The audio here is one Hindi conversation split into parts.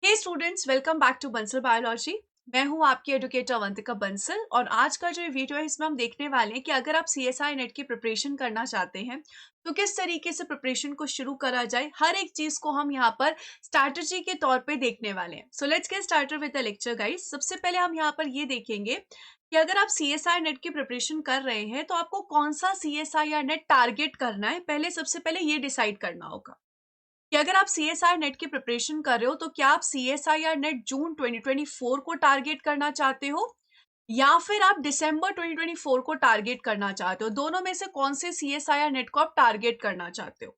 Hey students, welcome back to Bansal biology. मैं हूं आपकी एडुकेटर अवंतिका बंसल और आज का जो ये वीडियो है इसमें हम देखने वाले हैं कि अगर आप सीएसआई नेट की प्रिपरेशन करना चाहते हैं तो किस तरीके से प्रिपरेशन को शुरू करा जाए। हर एक चीज को हम यहाँ पर स्ट्रैटेजी के तौर पे देखने वाले हैं। So let's get started with the lecture guys. सबसे पहले हम यहाँ पर ये देखेंगे कि अगर आप सीएसआई नेट की प्रिपरेशन कर रहे हैं तो आपको कौन सा सीएसआई नेट टारगेट करना है, पहले सबसे पहले ये डिसाइड करना होगा कि अगर आप सीएसआई नेट की प्रिपरेशन कर रहे हो तो क्या आप सीएसआईआर नेट जून 2024 को टारगेट करना चाहते हो या फिर आप दिसंबर 2024 को टारगेट करना चाहते हो। दोनों में से कौन से सीएसआईआर नेट को आप टारगेट करना चाहते हो।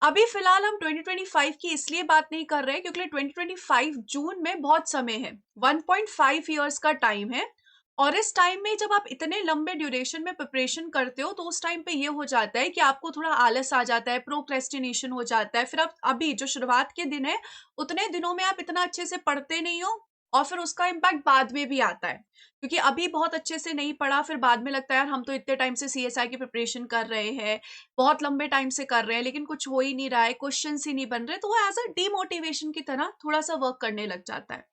अभी फिलहाल हम 2025 की इसलिए बात नहीं कर रहे हैं क्योंकि 2025 जून में बहुत समय है, 1.5 ईयर्स का टाइम है। और इस टाइम में जब आप इतने लंबे ड्यूरेशन में प्रिपरेशन करते हो तो उस टाइम पे ये हो जाता है कि आपको थोड़ा आलस आ जाता है, प्रोक्रेस्टिनेशन हो जाता है। फिर आप अभी जो शुरुआत के दिन है उतने दिनों में आप इतना अच्छे से पढ़ते नहीं हो और फिर उसका इम्पैक्ट बाद में भी आता है क्योंकि अभी बहुत अच्छे से नहीं पढ़ा, फिर बाद में लगता है यार हम तो इतने टाइम से सीएसआई की प्रिपरेशन कर रहे हैं, बहुत लंबे टाइम से कर रहे हैं लेकिन कुछ हो ही नहीं रहा है, क्वेश्चंस ही नहीं बन रहे, तो वो एज अ डीमोटिवेशन की तरह थोड़ा सा वर्क करने लग जाता है।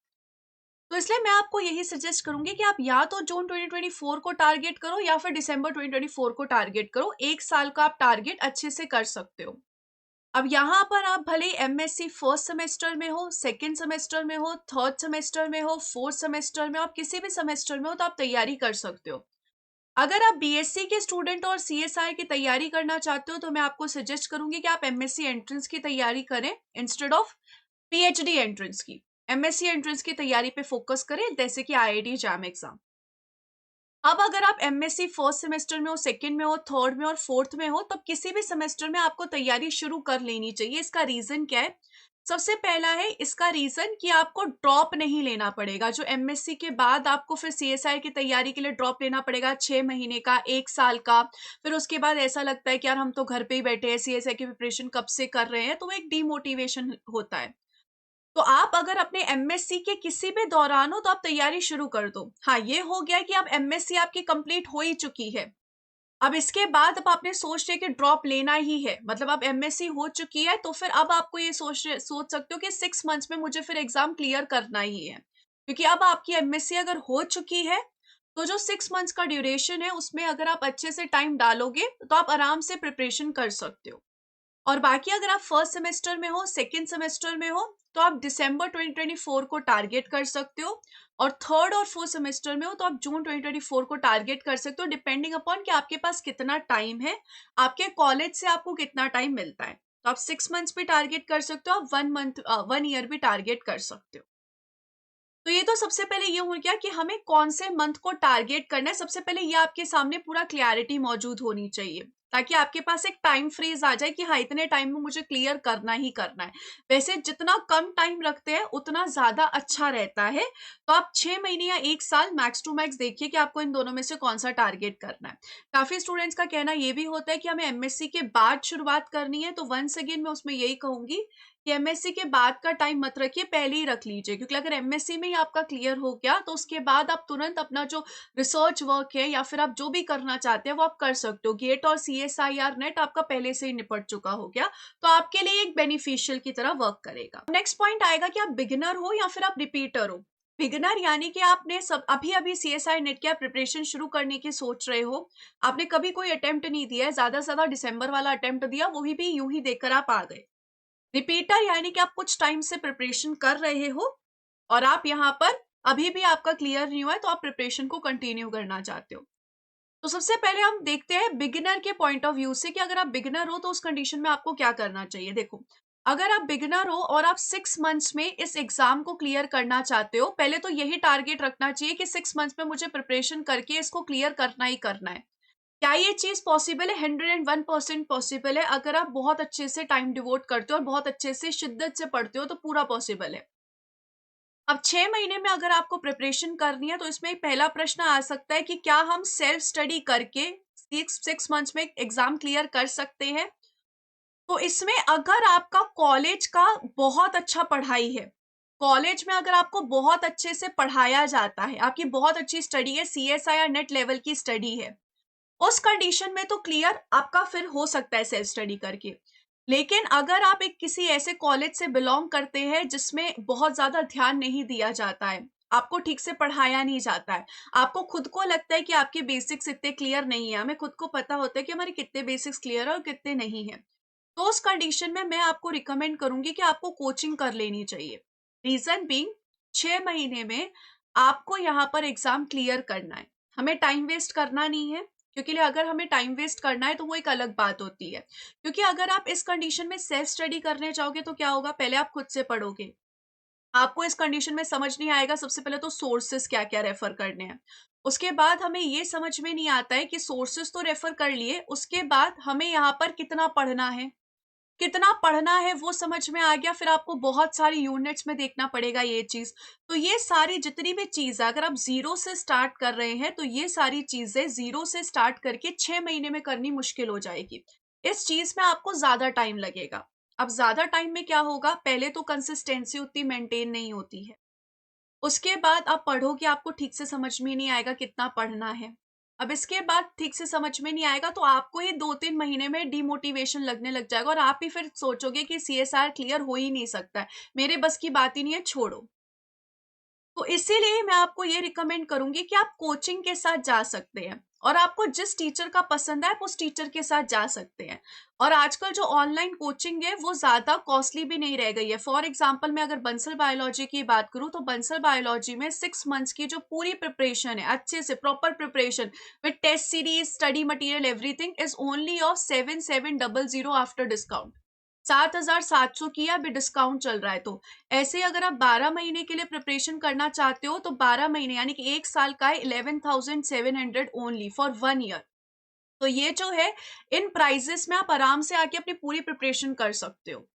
तो इसलिए मैं आपको यही सजेस्ट करूंगी कि आप या तो जून 2024 को टारगेट करो या फिर दिसंबर 2024 को टारगेट करो। एक साल का आप टारगेट अच्छे से कर सकते हो। अब यहाँ पर आप भले एमएससी फर्स्ट सेमेस्टर में हो, सेकेंड सेमेस्टर में हो, थर्ड सेमेस्टर में हो, फोर्थ सेमेस्टर में हो, आप किसी भी सेमेस्टर में हो तो आप तैयारी कर सकते हो। अगर आप बीएससी के स्टूडेंट और सीएसआई की तैयारी करना चाहते हो तो मैं आपको सजेस्ट करूंगी कि आप एमएससी एंट्रेंस की तैयारी करें इंस्टेड ऑफ पीएचडी एंट्रेंस की। एमएससी एंट्रेंस की तैयारी पे फोकस करें जैसे कि आईआईटी जैम एग्जाम। अब अगर आप एमएससी फर्स्ट सेमेस्टर में हो, सेकंड में हो, थर्ड में और फोर्थ में हो तब किसी भी सेमेस्टर में आपको तैयारी शुरू कर लेनी चाहिए। इसका रीजन क्या है? सबसे पहला है इसका रीजन कि आपको ड्रॉप नहीं लेना पड़ेगा। जो एमएससी के बाद आपको फिर सीएसआई की तैयारी के लिए ड्रॉप लेना पड़ेगा 6 महीने का, 1 साल का, फिर उसके बाद ऐसा लगता है कि यार हम तो घर पे ही बैठे हैं, सीएसआई की प्रिपरेशन कब से कर रहे हैं, तो वो एक डीमोटिवेशन होता है। तो आप अगर अपने एमएससी के किसी भी दौरान हो तो आप तैयारी शुरू कर दो। हाँ, ये हो गया कि अब एमएससी आपकी कंप्लीट हो ही चुकी है। अब इसके बाद अब आपने सोच लिया कि ड्रॉप लेना ही है, मतलब अब एमएससी हो चुकी है, तो फिर अब आपको ये सोच सकते हो कि 6 मंथ्स में मुझे फिर एग्जाम क्लियर करना ही है। क्योंकि अब आपकी एमएससी अगर हो चुकी है तो जो 6 मंथ्स का ड्यूरेशन है उसमें अगर आप अच्छे से टाइम डालोगे तो आप आराम से प्रिपरेशन कर सकते हो। और बाकी अगर आप फर्स्ट सेमेस्टर में हो, सेकेंड सेमेस्टर में हो तो आप दिसंबर 2024 को टारगेट कर सकते हो और थर्ड और फोर्थ सेमेस्टर में हो तो आप जून 2024 को टारगेट कर सकते हो, डिपेंडिंग अपॉन कि आपके पास कितना टाइम है, आपके कॉलेज से आपको कितना टाइम मिलता है। तो आप 6 मंथ्स भी टारगेट कर सकते हो, आप 1 ईयर भी टारगेट कर सकते हो। तो ये तो सबसे पहले ये हो गया कि हमें कौन से मंथ को टारगेट करना है। सबसे पहले ये आपके सामने पूरा क्लैरिटी मौजूद होनी चाहिए ताकि आपके पास एक टाइम फ्रेज आ जाए कि हाँ इतने टाइम में मुझे क्लियर करना ही करना है। वैसे जितना कम टाइम रखते हैं उतना ज्यादा अच्छा रहता है। तो आप 6 महीने या 1 साल मैक्स टू मैक्स देखिए कि आपको इन दोनों में से कौन सा टारगेट करना है। काफी स्टूडेंट्स का कहना ये भी होता है कि हमें एमएससी के बाद शुरुआत करनी है, तो वंस अगेन मैं उसमें यही कहूंगी कि एमएससी के बाद का टाइम मत रखिए, पहले ही रख लीजिए। क्योंकि अगर एमएससी में ही आपका क्लियर हो गया तो उसके बाद आप तुरंत अपना जो रिसर्च वर्क है या फिर आप जो भी करना चाहते हैं वो आप कर सकते हो। गेट और सीएसआईआर नेट आपका पहले से ही निपट चुका हो गया, तो आपके लिए एक बेनिफिशियल की तरह वर्क करेगा। नेक्स्ट पॉइंट आएगा कि आप बिगिनर हो या फिर आप रिपीटर हो। बिगिनर यानी कि आपने सब अभी अभी सीएसआई नेट की प्रिपरेशन शुरू करने की सोच रहे हो, आपने कभी कोई अटेम्प्ट नहीं दिया है, ज्यादा से ज्यादा दिसंबर वाला अटेम्प्ट दिया, वो भी यूं ही देकर आप आ गए। रिपीटर यानी कि आप कुछ टाइम से प्रिपरेशन कर रहे हो और आप यहाँ पर अभी भी आपका क्लियर नहीं हुआ है तो आप प्रिपरेशन को कंटिन्यू करना चाहते हो। तो सबसे पहले हम देखते हैं बिगिनर के पॉइंट ऑफ व्यू से कि अगर आप बिगिनर हो तो उस कंडीशन में आपको क्या करना चाहिए। देखो, अगर आप बिगिनर हो और आप 6 मंथ्स में इस एग्जाम को क्लियर करना चाहते हो, पहले तो यही टारगेट रखना चाहिए कि 6 मंथ्स में मुझे प्रिपरेशन करके इसको क्लियर करना ही करना है। क्या ये चीज पॉसिबल है? 101% पॉसिबल है। अगर आप बहुत अच्छे से टाइम डिवोट करते हो और बहुत अच्छे से शिद्दत से पढ़ते हो तो पूरा पॉसिबल है। अब 6 महीने में अगर आपको प्रिपरेशन करनी है तो इसमें एक पहला प्रश्न आ सकता है कि क्या हम सेल्फ स्टडी करके 6 मंथ्स में एग्जाम क्लियर कर सकते हैं। तो इसमें अगर आपका कॉलेज का बहुत अच्छा पढ़ाई है, कॉलेज में अगर आपको बहुत अच्छे से पढ़ाया जाता है, आपकी बहुत अच्छी स्टडी है, सीएसआईआर नेट लेवल की स्टडी है, उस कंडीशन में तो क्लियर आपका फिर हो सकता है सेल्फ स्टडी करके। लेकिन अगर आप एक किसी ऐसे कॉलेज से बिलॉन्ग करते हैं जिसमें बहुत ज़्यादा ध्यान नहीं दिया जाता है, आपको ठीक से पढ़ाया नहीं जाता है, आपको खुद को लगता है कि आपके बेसिक्स इतने क्लियर नहीं है, हमें खुद को पता होता है कि हमारे कितने बेसिक्स क्लियर है और कितने नहीं है। तो उस कंडीशन में मैं आपको रिकमेंड करूँगी कि आपको कोचिंग कर लेनी चाहिए। रीज़न बीइंग 6 महीने में आपको यहाँ पर एग्ज़ाम क्लियर करना है। हमें टाइम वेस्ट करना नहीं है, क्योंकि अगर हमें टाइम वेस्ट करना है तो वो एक अलग बात होती है। क्योंकि अगर आप इस कंडीशन में सेल्फ स्टडी करने जाओगे तो क्या होगा, पहले आप खुद से पढ़ोगे। आपको इस कंडीशन में समझ नहीं आएगा सबसे पहले तो सोर्सेस क्या-क्या रेफर करने हैं। उसके बाद हमें ये समझ में नहीं आता है कि सोर्सेस तो रेफर कर लिए, उसके बाद हमें यहाँ पर कितना पढ़ना है। कितना पढ़ना है वो समझ में आ गया, फिर आपको बहुत सारी यूनिट्स में देखना पड़ेगा ये चीज़। तो ये सारी जितनी भी चीज़ है, अगर आप ज़ीरो से स्टार्ट कर रहे हैं, तो ये सारी चीज़ें ज़ीरो से स्टार्ट करके 6 महीने में करनी मुश्किल हो जाएगी। इस चीज़ में आपको ज़्यादा टाइम लगेगा। अब ज़्यादा टाइम में क्या होगा, पहले तो कंसिस्टेंसी उतनी मेंटेन नहीं होती है। उसके बाद आप पढ़ोगे, आपको ठीक से समझ में नहीं आएगा कितना पढ़ना है। अब इसके बाद ठीक से समझ में नहीं आएगा तो आपको ही 2-3 महीने में डिमोटिवेशन लगने लग जाएगा और आप ही फिर सोचोगे कि सीएसआर क्लियर हो ही नहीं सकता है। मेरे बस की बात ही नहीं है, छोड़ो। तो इसीलिए मैं आपको ये रिकमेंड करूँगी कि आप कोचिंग के साथ जा सकते हैं और आपको जिस टीचर का पसंद है, आप उस टीचर के साथ जा सकते हैं। और आजकल जो ऑनलाइन कोचिंग है, वो ज़्यादा कॉस्टली भी नहीं रह गई है। फॉर एग्ज़ाम्पल मैं अगर बंसल बायोलॉजी की बात करूँ, तो बंसल बायोलॉजी में 6 मंथ्स की जो पूरी प्रिपरेशन है, अच्छे से proper preparation with test series, study material, everything is only of 7700 after discount. 7,700 की है, अभी डिस्काउंट चल रहा है तो। ऐसे ही अगर आप 12 महीने के लिए प्रिपरेशन करना चाहते हो तो 12 महीने यानी कि 1 साल का है 11,700 ओनली फॉर 1 ईयर। तो ये जो है, इन प्राइसेस में आप आराम से आके अपनी पूरी प्रिपरेशन कर सकते हो।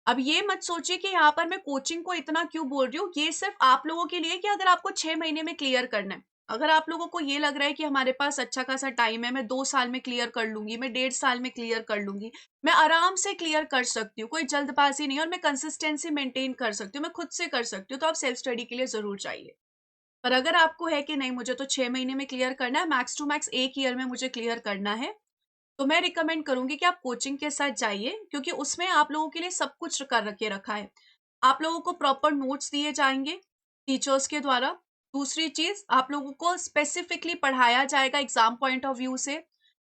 अब ये मत सोचिए कि यहाँ पर मैं कोचिंग को इतना क्यों बोल रही हूँ, ये सिर्फ आप लोगों के लिए कि अगर आपको 6 महीने में क्लियर करना है। अगर आप लोगों को ये लग रहा है कि हमारे पास अच्छा खासा टाइम है, मैं 2 साल में क्लियर कर लूँगी, मैं 1.5 साल में क्लियर कर लूँगी, मैं आराम से क्लियर कर सकती हूँ, कोई जल्दबाज़ी नहीं है और मैं कंसिस्टेंसी मेंटेन कर सकती हूँ, मैं खुद से कर सकती हूँ, तो आप सेल्फ स्टडी के लिए ज़रूर जाइए। पर अगर आपको है कि नहीं, मुझे तो 6 महीने में क्लियर करना है, मैक्स टू मैक्स 1 ईयर में मुझे क्लियर करना है, तो मैं रिकमेंड करूँगी कि आप कोचिंग के साथ जाइए, क्योंकि उसमें आप लोगों के लिए सब कुछ कर रखे रखा है। आप लोगों को प्रॉपर नोट्स दिए जाएँगे टीचर्स के द्वारा। दूसरी चीज़, आप लोगों को स्पेसिफिकली पढ़ाया जाएगा एग्ज़ाम पॉइंट ऑफ व्यू से।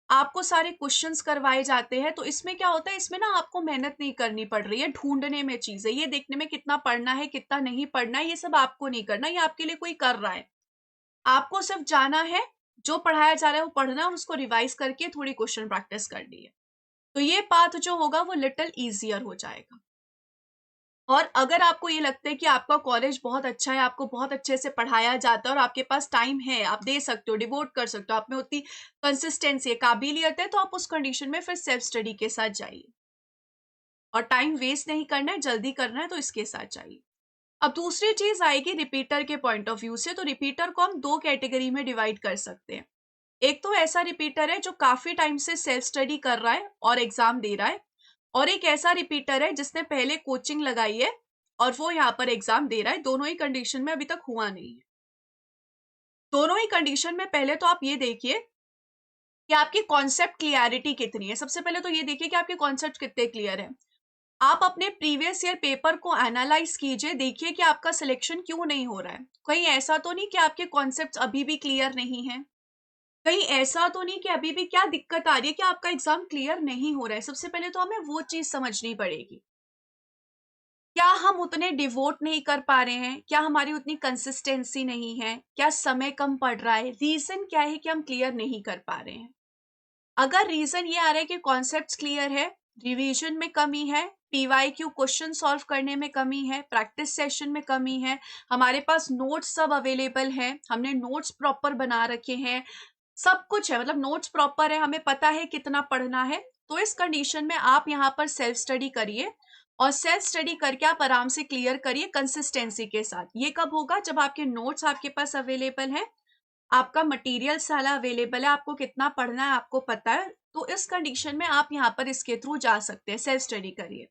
आपको सारे क्वेश्चंस करवाए जाते हैं, तो इसमें क्या होता है, इसमें ना आपको मेहनत नहीं करनी पड़ रही है ढूँढने में चीज़ें, ये देखने में कितना पढ़ना है, कितना नहीं पढ़ना है, ये सब आपको नहीं करना, ये आपके लिए कोई कर रहा है। आपको सिर्फ जाना है, जो पढ़ाया जा रहा है वो पढ़ना है और उसको रिवाइज करके थोड़ी क्वेश्चन प्रैक्टिस करनी है। तो ये पाथ जो होगा वो लिटिल ईज़ियर हो जाएगा। और अगर आपको ये लगता है कि आपका कॉलेज बहुत अच्छा है, आपको बहुत अच्छे से पढ़ाया जाता है और आपके पास टाइम है, आप दे सकते हो, डिवोट कर सकते हो, आप में उतनी कंसिस्टेंसी है, काबिलियत है, तो आप उस कंडीशन में फिर सेल्फ स्टडी के साथ जाइए। और टाइम वेस्ट नहीं करना है, जल्दी करना है तो इसके साथ जाइए। अब दूसरी चीज़ आएगी रिपीटर के पॉइंट ऑफ व्यू से, तो रिपीटर को हम 2 कैटेगरी में डिवाइड कर सकते हैं। एक तो ऐसा रिपीटर है जो काफ़ी टाइम से सेल्फ स्टडी कर रहा है और एग्ज़ाम दे रहा है, और एक ऐसा रिपीटर है जिसने पहले कोचिंग लगाई है और वो यहाँ पर एग्ज़ाम दे रहा है। दोनों ही कंडीशन में अभी तक हुआ नहीं है। दोनों ही कंडीशन में पहले तो आप ये देखिए कि आपकी कॉन्सेप्ट क्लियरिटी कितनी है। सबसे पहले तो ये देखिए कि आपके कॉन्सेप्ट कितने क्लियर हैं। आप अपने प्रीवियस ईयर पेपर को एनालाइज़ कीजिए, देखिए कि आपका सिलेक्शन क्यों नहीं हो रहा है। कहीं ऐसा तो नहीं कि आपके कॉन्सेप्ट्स अभी भी क्लियर नहीं हैं? कहीं ऐसा तो नहीं कि अभी भी क्या दिक्कत आ रही है कि आपका एग्ज़ाम क्लियर नहीं हो रहा है? सबसे पहले तो हमें वो चीज़ समझनी पड़ेगी। क्या हम उतने डिवोट नहीं कर पा रहे हैं? क्या हमारी उतनी कंसिस्टेंसी नहीं है? क्या समय कम पड़ रहा है? रीज़न क्या है कि हम क्लियर नहीं कर पा रहे हैं? अगर रीज़न ये आ रहा है कि कॉन्सेप्ट्स क्लियर है, रिवीजन में कमी है, पीवाईक्यू क्वेश्चन सॉल्व करने में कमी है, प्रैक्टिस सेशन में कमी है, हमारे पास नोट्स सब अवेलेबल हैं, हमने नोट्स प्रॉपर बना रखे हैं, सब कुछ है, मतलब नोट्स प्रॉपर है, हमें पता है कितना पढ़ना है, तो इस कंडीशन में आप यहाँ पर सेल्फ स्टडी करिए और सेल्फ स्टडी करके आप आराम से क्लियर करिए कंसिस्टेंसी के साथ। ये कब होगा? जब आपके नोट्स आपके पास अवेलेबल है, आपका मटेरियल सारा अवेलेबल है, आपको कितना पढ़ना है आपको पता है, तो इस कंडीशन में आप यहाँ पर इसके थ्रू जा सकते हैं, सेल्फ स्टडी करिए।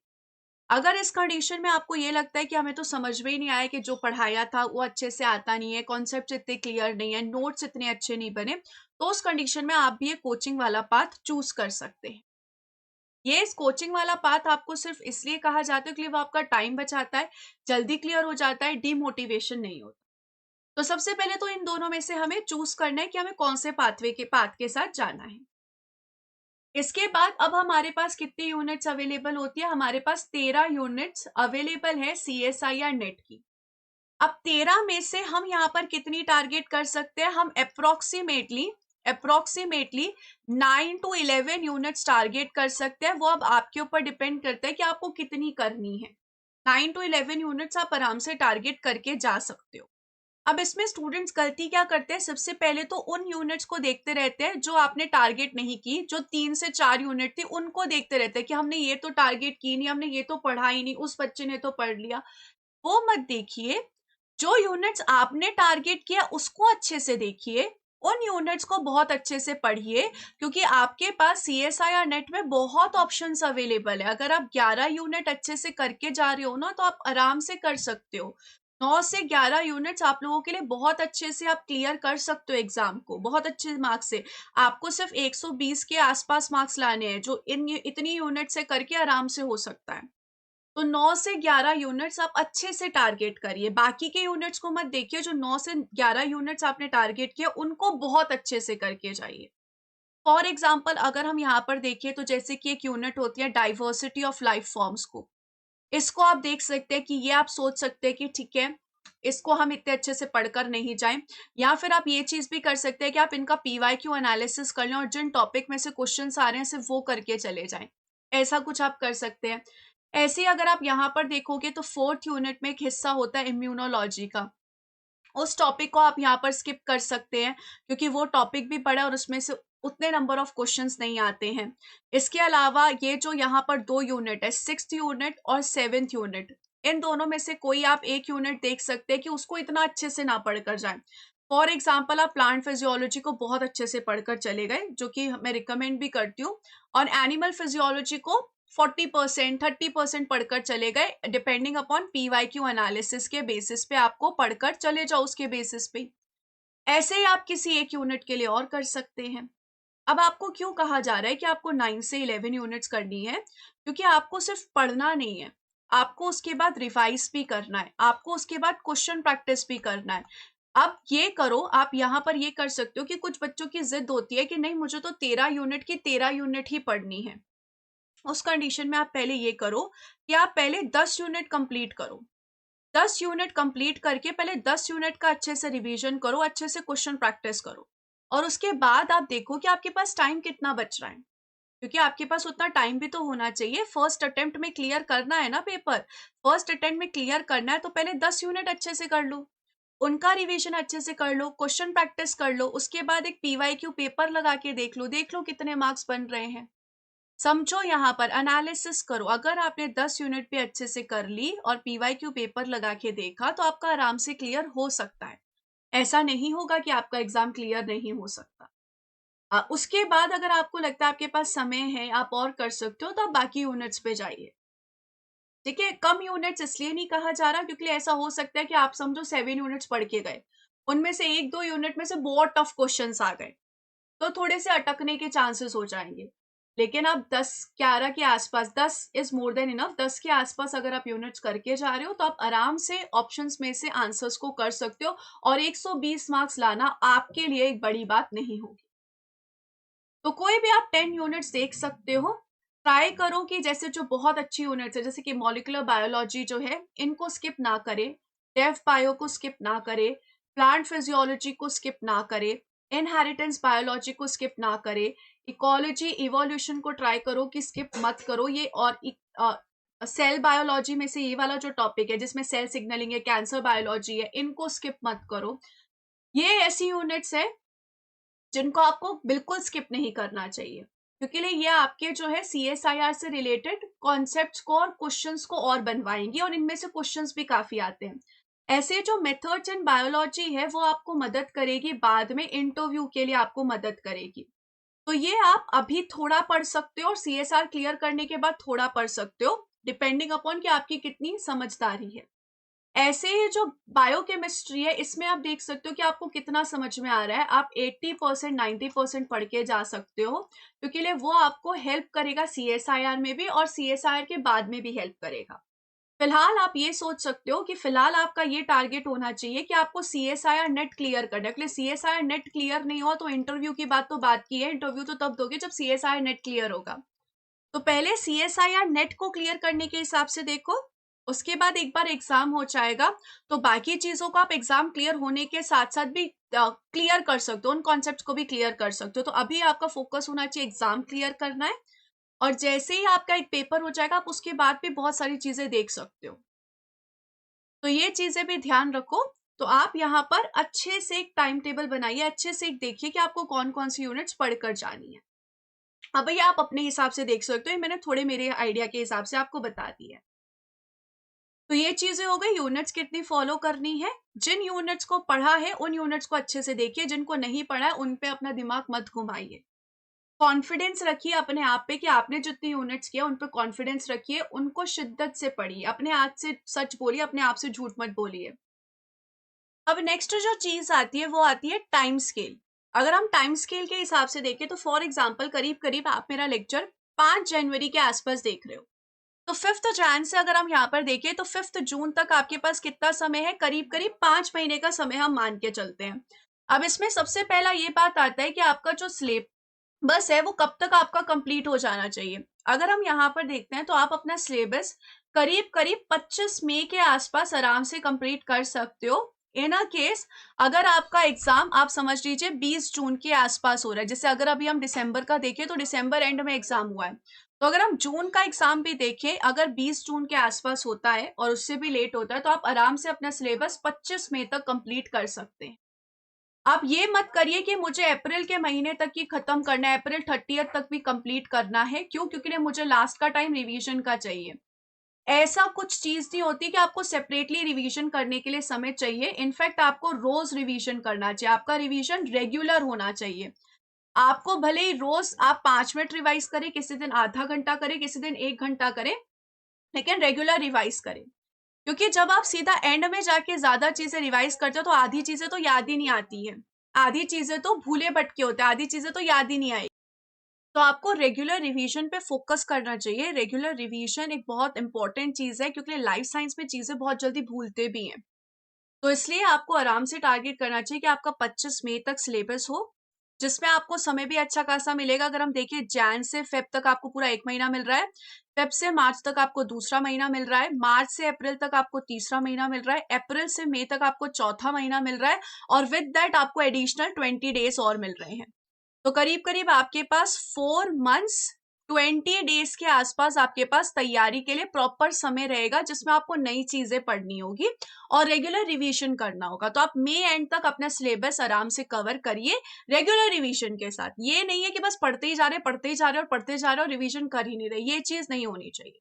अगर इस कंडीशन में आपको ये लगता है कि हमें तो समझ में ही नहीं आया कि जो पढ़ाया था वो अच्छे से आता नहीं है, कॉन्सेप्ट इतने क्लियर नहीं है, नोट्स इतने अच्छे नहीं बने, तो उस कंडीशन में आप भी ये कोचिंग वाला पाथ चूज कर सकते हैं। ये इस कोचिंग वाला पाथ आपको सिर्फ इसलिए कहा जाता है कि वो आपका टाइम बचाता है, जल्दी क्लियर हो जाता है, डीमोटिवेशन नहीं होता। तो सबसे पहले तो इन दोनों में से हमें चूज करना है कि हमें कौन से पाथ के साथ जाना है। इसके बाद अब हमारे पास कितनी यूनिट्स अवेलेबल होती है? हमारे पास 13 यूनिट्स अवेलेबल है सीएसआईआर नेट की। अब 13 में से हम यहाँ पर कितनी टारगेट कर सकते हैं? हम अप्रोक्सीमेटली 9 to 11 यूनिट्स टारगेट कर सकते हैं। वो अब आपके ऊपर डिपेंड करता है कि आपको कितनी करनी है। 9 to 11 यूनिट्स आप आराम से टारगेट करके जा सकते हो। अब इसमें स्टूडेंट्स गलती क्या करते हैं? सबसे पहले तो उन यूनिट्स को देखते रहते हैं जो आपने टारगेट नहीं की, जो 3 से 4 यूनिट थी उनको देखते रहते हैं कि हमने ये तो टारगेट की नहीं, हमने ये तो पढ़ा ही नहीं, उस बच्चे ने तो पढ़ लिया। वो मत देखिए, जो यूनिट्स आपने टारगेट किया उसको अच्छे से देखिए, उन यूनिट्स को बहुत अच्छे से पढ़िए, क्योंकि आपके पास सीएसआईआर नेट में बहुत ऑप्शंस अवेलेबल है। अगर आप 11 यूनिट अच्छे से करके जा रहे हो ना, तो आप आराम से कर सकते हो। 9 से 11 यूनिट्स आप लोगों के लिए बहुत अच्छे से आप क्लियर कर सकते हो एग्जाम को, बहुत अच्छे मार्क्स से। आपको सिर्फ 120 के आसपास मार्क्स लाने हैं, जो इतनी यूनिट से करके आराम से हो सकता है। तो 9 से 11 यूनिट्स आप अच्छे से टारगेट करिए। बाकी के यूनिट्स को मत देखिए, जो 9 से 11 यूनिट्स आपने टारगेट किया उनको बहुत अच्छे से करके जाइए। फॉर एग्जाम्पल अगर हम यहाँ पर देखिए, तो जैसे कि एक यूनिट होती है डाइवर्सिटी ऑफ लाइफ फॉर्म्स को, इसको आप देख सकते हैं कि ये आप सोच सकते हैं कि ठीक है, इसको हम इतने अच्छे से पढ़कर नहीं जाएं। या फिर आप ये चीज भी कर सकते हैं कि आप इनका पीवाईक्यू एनालिसिस कर लें और जिन टॉपिक में से क्वेश्चंस आ रहे हैं सिर्फ वो करके चले जाएं। ऐसा कुछ आप कर सकते हैं। ऐसे ही अगर आप यहाँ पर देखोगे तो 4th यूनिट में एक हिस्सा होता है इम्यूनोलॉजी का, उस टॉपिक को आप यहाँ पर स्किप कर सकते हैं, क्योंकि वो टॉपिक भी बड़ा है और उसमें से उतने नंबर ऑफ क्वेश्चंस नहीं आते हैं। इसके अलावा ये जो यहाँ पर 2 यूनिट है, 6th यूनिट और 7th यूनिट, इन दोनों में से कोई आप एक यूनिट देख सकते हैं कि उसको इतना अच्छे से ना पढ़कर जाए। फॉर एग्जाम्पल आप प्लांट फिजियोलॉजी को बहुत अच्छे से पढ़कर चले गए, जो कि मैं रिकमेंड भी करती हूँ, और एनिमल फिजियोलॉजी को 40% 30% पढ़कर चले गए, डिपेंडिंग अपॉन पीवाईक्यू एनालिसिस के बेसिस पे आपको पढ़कर चले जाओ उसके बेसिस पे। ऐसे ही आप किसी एक यूनिट के लिए और कर सकते हैं। अब आपको क्यों कहा जा रहा है कि आपको 9 से 11 यूनिट्स करनी है? क्योंकि आपको सिर्फ पढ़ना नहीं है, आपको उसके बाद रिवाइज भी करना है, आपको उसके बाद क्वेश्चन प्रैक्टिस भी करना है। अब ये करो, आप यहाँ पर ये कर सकते हो कि कुछ बच्चों की जिद होती है कि नहीं, मुझे तो 13 यूनिट की 13 यूनिट ही पढ़नी है। उस कंडीशन में आप पहले ये करो कि आप पहले 10 यूनिट कंप्लीट करो। 10 यूनिट कंप्लीट करके पहले 10 यूनिट का अच्छे से रिवीजन करो, अच्छे से क्वेश्चन प्रैक्टिस करो, और उसके बाद आप देखो कि आपके पास टाइम कितना बच रहा है, क्योंकि आपके पास उतना टाइम भी तो होना चाहिए। फर्स्ट अटेम्प्ट में क्लियर करना है ना पेपर, फर्स्ट अटेम्प्ट में क्लियर करना है, तो पहले 10 यूनिट अच्छे से कर लो, उनका रिवीजन अच्छे से कर लो, क्वेश्चन प्रैक्टिस कर लो, उसके बाद एक पीवाईक्यू पेपर लगा के देख लो कितने मार्क्स बन रहे हैं। समझो, यहाँ पर एनालिसिस करो। अगर आपने 10 यूनिट भी अच्छे से कर ली और पीवाईक्यू पेपर लगा के देखा, तो आपका आराम से क्लियर हो सकता है। ऐसा नहीं होगा कि आपका एग्जाम क्लियर नहीं हो सकता। उसके बाद अगर आपको लगता है आपके पास समय है, आप और कर सकते हो, तो आप बाकी यूनिट्स पे जाइए। ठीक है, कम यूनिट्स इसलिए नहीं कहा जा रहा क्योंकि ऐसा हो सकता है कि आप समझो 7 यूनिट्स पढ़ के गए, उनमें से 1-2 यूनिट में से बहुत टफ क्वेश्चंस आ गए, तो थोड़े से अटकने के चांसेस हो जाएंगे। लेकिन आप 10-11 के आसपास, 10 इज मोर देन इनफ, 10 के आसपास अगर आप यूनिट्स करके जा रहे हो, तो आप आराम से ऑप्शंस में से आंसर्स को कर सकते हो, और 120 मार्क्स लाना आपके लिए एक बड़ी बात नहीं होगी। तो कोई भी आप 10 यूनिट्स देख सकते हो। ट्राई करो कि जैसे जो बहुत अच्छी यूनिट्स है, जैसे कि मॉलिक्यूलर बायोलॉजी जो है, इनको स्किप ना करे, डेव बायो को स्किप ना करे, प्लांट फिजियोलॉजी को स्किप ना करे, इनहेरिटेंस बायोलॉजी को स्किप ना करे, इकोलॉजी इवोल्यूशन को ट्राई करो कि स्किप मत करो ये, और सेल बायोलॉजी में से ये वाला जो टॉपिक है जिसमें सेल सिग्नलिंग है, कैंसर बायोलॉजी है, इनको स्किप मत करो। ये ऐसी यूनिट्स है जिनको आपको बिल्कुल स्किप नहीं करना चाहिए, क्योंकि ये आपके जो है सीएसआईआर से रिलेटेड कॉन्सेप्ट्स को और क्वेश्चंस को और बनवाएंगी, और इनमें से क्वेश्चंस भी काफी आते हैं। ऐसे जो मेथड्स इन बायोलॉजी है वो आपको मदद करेगी, बाद में इंटरव्यू के लिए आपको मदद करेगी। तो ये आप अभी थोड़ा पढ़ सकते हो और सीएसआर क्लियर करने के बाद थोड़ा पढ़ सकते हो, डिपेंडिंग अपॉन कि आपकी कितनी समझदारी है। ऐसे ही जो बायोकेमिस्ट्री है इसमें आप देख सकते हो कि आपको कितना समझ में आ रहा है। आप 80% 90% पढ़ के जा सकते हो, क्योंकि लिए वो आपको हेल्प करेगा सीएसआईआर में भी और सीएसआईआर के बाद में भी हेल्प करेगा। फिलहाल आप ये सोच सकते हो कि फिलहाल आपका ये टारगेट होना चाहिए कि आपको सीएसआईआर नेट क्लियर करना है। सीएसआईआर नेट क्लियर नहीं हुआ तो इंटरव्यू की बात तो बात की है, इंटरव्यू तो तब दोगे जब सीएसआईआर नेट क्लियर होगा। तो पहले सीएसआईआर नेट को क्लियर करने के हिसाब से देखो, उसके बाद एक बार एग्जाम हो जाएगा तो बाकी चीजों को आप एग्जाम क्लियर होने के साथ साथ भी क्लियर कर सकते हो, उन कॉन्सेप्ट को भी क्लियर कर सकते हो। तो अभी आपका फोकस होना चाहिए एग्जाम क्लियर करना है, और जैसे ही आपका एक पेपर हो जाएगा आप उसके बाद भी बहुत सारी चीजें देख सकते हो। तो ये चीजें भी ध्यान रखो। तो आप यहाँ पर अच्छे से एक टाइम टेबल बनाइए, अच्छे से एक देखिए कि आपको कौन कौन सी यूनिट्स पढ़कर जानी है। अब भैया आप अपने हिसाब से देख सकते हो, मैंने थोड़े मेरे आइडिया के हिसाब से आपको बता दिया है। तो ये चीजें हो गई, यूनिट्स कितनी फॉलो करनी है। जिन यूनिट्स को पढ़ा है उन यूनिट्स को अच्छे से देखिए, जिनको नहीं पढ़ा है उन पे अपना दिमाग मत घुमाइए। कॉन्फिडेंस रखिए अपने आप पे कि आपने जितनी यूनिट्स किया उन पे कॉन्फिडेंस रखिए, उनको शिद्दत से पढ़िए, अपने आप से सच बोलिए, अपने आप से झूठ मत बोलिए। अब नेक्स्ट जो चीज आती है वो आती है टाइम स्केल। अगर हम टाइम स्केल के हिसाब से देखें तो फॉर एग्जाम्पल करीब करीब आप मेरा लेक्चर 5 जनवरी के आसपास देख रहे हो, तो 5th जैन से अगर हम यहाँ पर देखें तो 5th जून तक आपके पास कितना समय है, करीब करीब 5 महीने का समय हम मान के चलते हैं। अब इसमें सबसे पहला ये बात आता है कि आपका जो सिलेबस है वो कब तक आपका कंप्लीट हो जाना चाहिए। अगर हम यहाँ पर देखते हैं तो आप अपना सिलेबस करीब करीब 25 मई के आसपास आराम से कंप्लीट कर सकते हो। इन अ केस अगर आपका एग्जाम आप समझ लीजिए 20 जून के आसपास हो रहा है, जैसे अगर अभी हम दिसंबर का देखें तो दिसंबर एंड में एग्जाम हुआ है, तो अगर हम जून का एग्जाम भी देखें अगर 20 जून के आसपास होता है और उससे भी लेट होता है तो आप आराम से अपना सिलेबस 25 मई तक कंप्लीट कर सकते हैं। आप ये मत करिए कि मुझे अप्रैल के महीने तक ही खत्म करना है, अप्रैल 30 तक भी कंप्लीट करना है। क्यों? क्योंकि मुझे लास्ट का टाइम रिवीजन का चाहिए। ऐसा कुछ चीज नहीं होती कि आपको सेपरेटली रिवीजन करने के लिए समय चाहिए। इनफैक्ट आपको रोज रिवीजन करना चाहिए, आपका रिवीजन रेगुलर होना चाहिए। आपको भले ही रोज आप 5 मिनट रिवाइज करें, किसी दिन आधा घंटा करें, किसी दिन 1 घंटा करें, लेकिन रेगुलर रिवाइज करें। क्योंकि जब आप सीधा एंड में जाके ज्यादा चीजें रिवाइज करते हो तो आधी चीजें तो याद ही नहीं आती है, आधी चीजें तो भूले भटके होते हैं, आधी चीजें तो याद ही नहीं आई। तो आपको रेगुलर रिवीजन पे फोकस करना चाहिए। रेगुलर रिवीजन एक बहुत इंपॉर्टेंट चीज है, क्योंकि लाइफ साइंस में चीजें बहुत जल्दी भूलते भी हैं। तो इसलिए आपको आराम से टारगेट करना चाहिए कि आपका 25 मई तक सिलेबस हो, जिसमें आपको समय भी अच्छा खासा मिलेगा। अगर हम देखें जैन से फेब तक आपको पूरा 1 महीना मिल रहा है, फेब से मार्च तक आपको दूसरा महीना मिल रहा है, मार्च से अप्रैल तक आपको तीसरा महीना मिल रहा है, अप्रैल से मई तक आपको चौथा महीना मिल रहा है, और विद दैट आपको एडिशनल 20 डेज और मिल रहे हैं। तो करीब करीब आपके पास 4 मंथ्स 20 डेज के आसपास आपके पास तैयारी के लिए प्रॉपर समय रहेगा, जिसमें आपको नई चीजें पढ़नी होगी और रेगुलर रिवीजन करना होगा। तो आप मई एंड तक अपना सिलेबस आराम से कवर करिए रेगुलर रिवीजन के साथ। ये नहीं है कि बस पढ़ते ही जा रहे, पढ़ते ही जा रहे और पढ़ते जा रहे और रिवीजन कर ही नहीं रहे, ये चीज नहीं होनी चाहिए।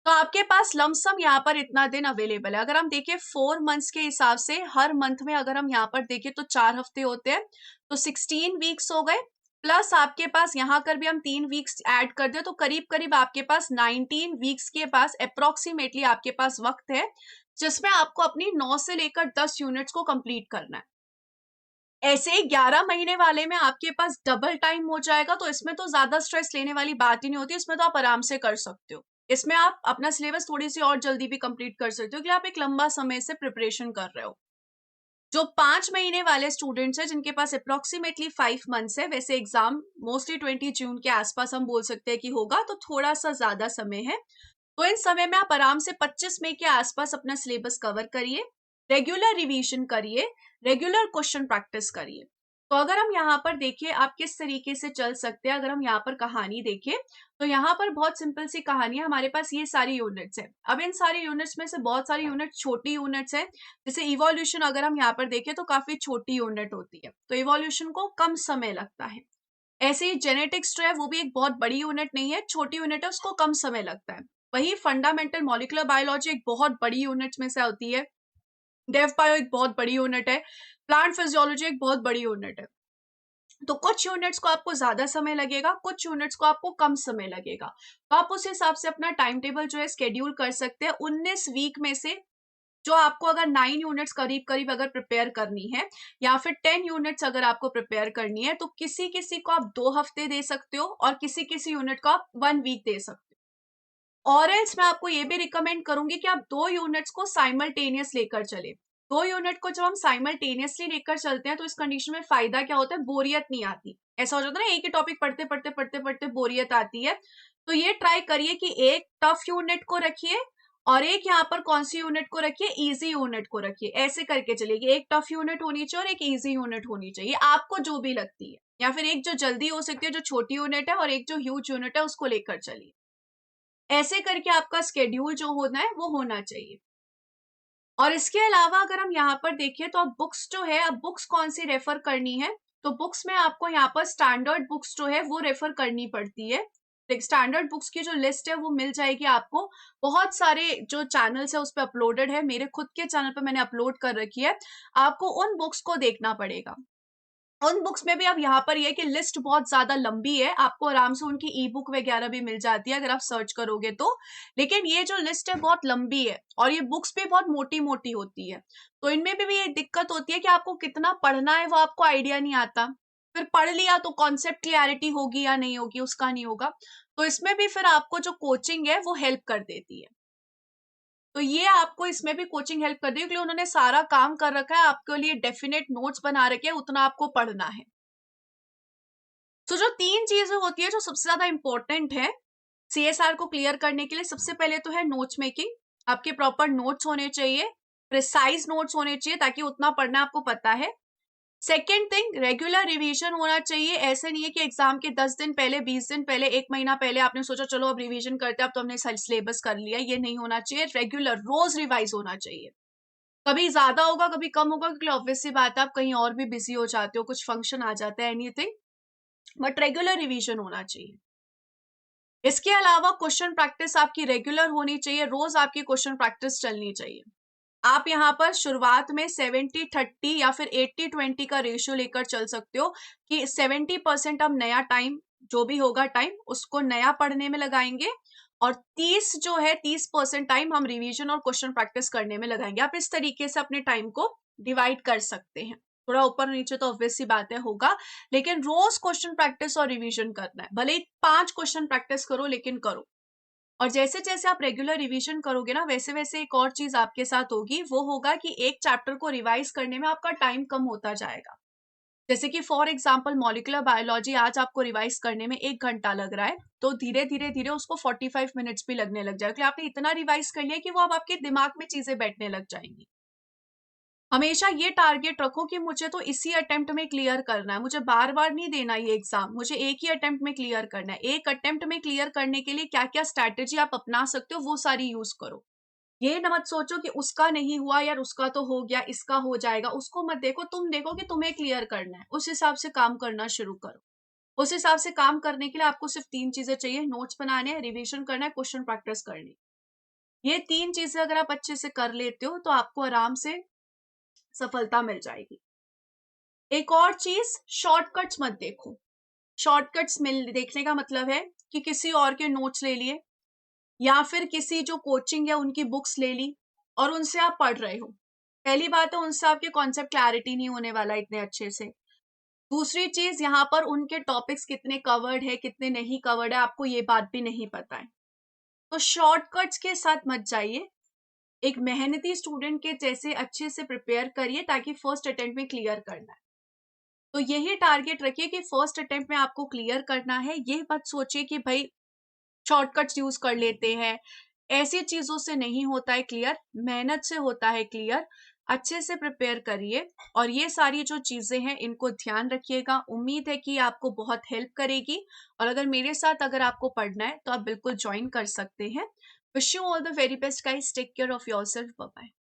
तो आपके पास लमसम यहाँ पर इतना दिन अवेलेबल है। अगर हम देखें 4 मंथ्स के हिसाब से, हर मंथ में अगर हम यहाँ पर देखें तो 4 हफ्ते होते हैं, तो 16 वीक्स हो गए। प्लस आपके पास यहाँ कर भी हम 3 वीक्स ऐड कर दे तो करीब करीब आपके पास 19 वीक्स के पास अप्रोक्सीमेटली आपके पास वक्त है, जिसमें आपको अपनी 9 से लेकर 10 यूनिट्स को कंप्लीट करना है। ऐसे ही 11 महीने वाले में आपके पास डबल टाइम हो जाएगा, तो इसमें तो ज्यादा स्ट्रेस लेने वाली बात ही नहीं होती, इसमें तो आप आराम से कर सकते हो। इसमें आप अपना सिलेबस थोड़ी सी और जल्दी भी कंप्लीट कर सकते हो, क्योंकि आप एक लंबा समय से प्रिपरेशन कर रहे हो। जो 5 महीने वाले स्टूडेंट्स हैं जिनके पास अप्रोक्सीमेटली 5 मंथ्स है, वैसे एग्जाम मोस्टली 20 जून के आसपास हम बोल सकते हैं कि होगा, तो थोड़ा सा ज्यादा समय है। तो इन समय में आप आराम से 25 मई के आसपास अपना सिलेबस कवर करिए, रेगुलर रिवीजन करिए, रेगुलर क्वेश्चन प्रैक्टिस करिए। तो अगर हम यहाँ पर देखिए आप किस तरीके से चल सकते हैं, अगर हम यहाँ पर कहानी देखें तो यहाँ पर बहुत सिंपल सी कहानी है। हमारे पास ये सारी यूनिट्स है। अब इन सारी यूनिट्स में से बहुत सारी यूनिट्स छोटी यूनिट्स है, जैसे इवोल्यूशन अगर हम यहाँ पर देखें तो काफी छोटी यूनिट होती है, तो इवोल्यूशन को कम समय लगता है। ऐसे ही जेनेटिक्स जो है वो भी एक बहुत बड़ी यूनिट नहीं है, छोटी यूनिट है, उसको कम समय लगता है। वही फंडामेंटल मॉलिक्यूलर बायोलॉजी एक बहुत बड़ी यूनिट में से होती है, डेव बायो एक बहुत बड़ी यूनिट है, प्लांट फिजियोलॉजी एक बहुत बड़ी यूनिट है। तो कुछ यूनिट्स को आपको ज्यादा समय लगेगा, कुछ यूनिट्स को आपको कम समय लगेगा, तो आप उस हिसाब से अपना टाइम टेबल जो है स्केड्यूल कर सकते हैं। 19 वीक में से जो आपको अगर 9 यूनिट्स करीब-करीब अगर प्रिपेयर करनी है या फिर 10 यूनिट्स अगर आपको प्रिपेयर करनी है, तो किसी-किसी को आप 2 हफ्ते दे सकते हो और किसी-किसी यूनिट को आप 1 वीक दे सकते हो। और एल्स मैं आपको ये भी रिकमेंड करूँगी कि आप 2 यूनिट्स को साइमल्टेनियस लेकर चलें। 2 यूनिट को जब हम साइमल्टेनियसली लेकर चलते हैं, तो इस कंडीशन में फ़ायदा क्या होता है, बोरियत नहीं आती। ऐसा हो जाता है ना, एक ही टॉपिक पढ़ते-पढ़ते बोरियत आती है। तो ये ट्राई करिए कि एक टफ यूनिट को रखिए और एक यहाँ पर कौन-सी यूनिट को रखिए, ईज़ी यूनिट को रखिए। ऐसे करके चलिए कि एक टफ यूनिट होनी चाहिए और एक ईज़ी यूनिट होनी चाहिए, आपको जो भी लगती है। या फिर एक जो जल्दी हो सकती है, जो छोटी यूनिट है, और एक जो ह्यूज यूनिट है, उसको लेकर चलिए। ऐसे करके आपका शेड्यूल जो होना है, वो होना चाहिए। और इसके अलावा अगर हम यहाँ पर देखें, तो अब बुक्स जो है, अब बुक्स कौन-सी रेफ़र करनी है, तो बुक्स में आपको यहाँ पर स्टैंडर्ड बुक्स जो है, वो रेफ़र करनी पड़ती है। एक स्टैंडर्ड बुक्स की जो लिस्ट है, वो मिल जाएगी आपको। बहुत सारे जो चैनल्स है, उस पे अपलोडेड है। मेरे खुद के चैनल पे मैंने अपलोड कर रखी है। आपको उन बुक्स को देखना पड़ेगा। उन बुक्स में भी अब यहाँ पर ये है कि लिस्ट बहुत ज़्यादा लंबी है, आपको आराम से उनकी ई-बुक वगैरह भी मिल जाती है अगर आप सर्च करोगे तो। लेकिन ये जो लिस्ट है बहुत लंबी है और ये बुक्स भी बहुत मोटी-मोटी होती है। तो इनमें भी ये दिक्कत होती है कि आपको कितना पढ़ना है, वो आपको आइडिया नहीं आता। फिर पढ़ लिया तो कॉन्सेप्ट क्लैरिटी होगी या नहीं होगी, उसका नहीं होगा। तो इसमें भी फिर आपको जो कोचिंग है, वो हेल्प कर देती है। तो ये आपको इसमें भी कोचिंग हेल्प कर देगी, क्योंकि उन्होंने सारा काम कर रखा है, आपके लिए डेफिनेट नोट्स बना रखे हैं, उतना आपको पढ़ना है। तो जो 3 चीज़ें होती है जो सबसे ज़्यादा इम्पोर्टेंट है, सीएसआर को क्लियर करने के लिए, सबसे पहले तो है नोट्स मेकिंग। आपके प्रॉपर नोट्स होने चाहिए, प्रिसाइज़ नोट्स होने चाहिए ताकि उतना पढ़ना आपको पता है। सेकंड थिंग, रेगुलर रिवीजन होना चाहिए। ऐसे नहीं है कि एग्ज़ाम के 10 दिन पहले, 20 दिन पहले, 1 महीना पहले आपने सोचा चलो अब रिवीजन करते हैं, अब तो हमने सिलेबस कर लिया, ये नहीं होना चाहिए। रेगुलर रोज़ रिवाइज़ होना चाहिए। कभी ज़्यादा होगा, कभी कम होगा, क्योंकि ऑब्वियस सी बात है आप कहीं और भी बिज़ी हो जाते हो, कुछ फंक्शन आ जाता है, एनीथिंग, बट रेगुलर रिवीजन होना चाहिए। इसके अलावा क्वेश्चन प्रैक्टिस आपकी रेगुलर होनी चाहिए, रोज आपकी क्वेश्चन प्रैक्टिस चलनी चाहिए। आप यहाँ पर शुरुआत में 70-30 या फिर 80-20 का रेशियो लेकर चल सकते हो कि 70% हम नया टाइम, जो भी होगा टाइम, उसको नया पढ़ने में लगाएंगे और 30% टाइम हम रिवीजन और क्वेश्चन प्रैक्टिस करने में लगाएंगे। आप इस तरीके से अपने टाइम को डिवाइड कर सकते हैं। थोड़ा ऊपर नीचे तो ऑब्वियस सी बात है होगा, लेकिन रोज क्वेश्चन प्रैक्टिस और रिवीजन करना है। भले ही 5 क्वेश्चन प्रैक्टिस करो, लेकिन करो। और जैसे-जैसे आप रेगुलर रिवीजन करोगे ना, वैसे-वैसे एक और चीज़ आपके साथ होगी, वो होगा कि एक चैप्टर को रिवाइज़ करने में आपका टाइम कम होता जाएगा। जैसे कि फॉर एग्ज़ाम्पल मॉलिक्यूलर बायोलॉजी आज आपको रिवाइज़ करने में 1 घंटा लग रहा है, तो धीरे-धीरे उसको 45 मिनट्स भी लगने लग जाएगा, क्योंकि आपने इतना रिवाइज़ कर लिया कि वो अब आपके दिमाग में चीज़ें बैठने लग जाएँगी। हमेशा ये टारगेट रखो कि मुझे तो इसी अटेम्प्ट में क्लियर करना है, मुझे बार-बार नहीं देना ये एग्ज़ाम, मुझे एक ही अटेम्प्ट में क्लियर करना है। एक अटेम्प्ट में क्लियर करने के लिए क्या-क्या स्ट्रैटेजी आप अपना सकते हो, वो सारी यूज़ करो। ये ना मत सोचो कि उसका नहीं हुआ यार, उसका तो हो गया, इसका हो जाएगा, उसको मत देखो, तुम देखो कि तुम्हें क्लियर करना है, उस हिसाब से काम करना शुरू करो। उस हिसाब से काम करने के लिए आपको सिर्फ 3 चीज़ें चाहिए, नोट्स बनाने हैं, रिविज़न करना है, क्वेश्चन प्रैक्टिस करनी है। ये 3 चीज़ें अगर आप अच्छे से कर लेते हो, तो आपको आराम से सफलता मिल जाएगी। एक और चीज़, शॉर्टकट्स मत देखो। शॉर्टकट्स मिल देखने का मतलब है कि किसी और के नोट्स ले लिए या फिर किसी जो कोचिंग है उनकी बुक्स ले ली और उनसे आप पढ़ रहे हो। पहली बात है, उनसे आपके कॉन्सेप्ट क्लैरिटी नहीं होने वाला इतने अच्छे से। दूसरी चीज़, यहाँ पर उनके टॉपिक्स कितने कवर्ड है, कितने नहीं कवर्ड है, आपको ये बात भी नहीं पता है। तो शॉर्टकट्स के साथ मत जाइए। एक मेहनती स्टूडेंट के जैसे अच्छे से प्रिपेयर करिए ताकि फर्स्ट अटेम्प्ट में क्लियर करना है। तो यही टारगेट रखिए कि फर्स्ट अटेम्प्ट में आपको क्लियर करना है। ये मत सोचिए कि भाई शॉर्टकट्स यूज़ कर लेते हैं। ऐसी चीज़ों से नहीं होता है क्लियर, मेहनत से होता है क्लियर। अच्छे से प्रिपेयर करिए और ये सारी जो चीज़ें हैं इनको ध्यान रखिएगा। उम्मीद है कि आपको बहुत हेल्प करेगी और अगर मेरे साथ अगर आपको पढ़ना है तो आप बिल्कुल जॉइन कर सकते हैं। Wish you all the very best guys, take care of yourself, bye bye.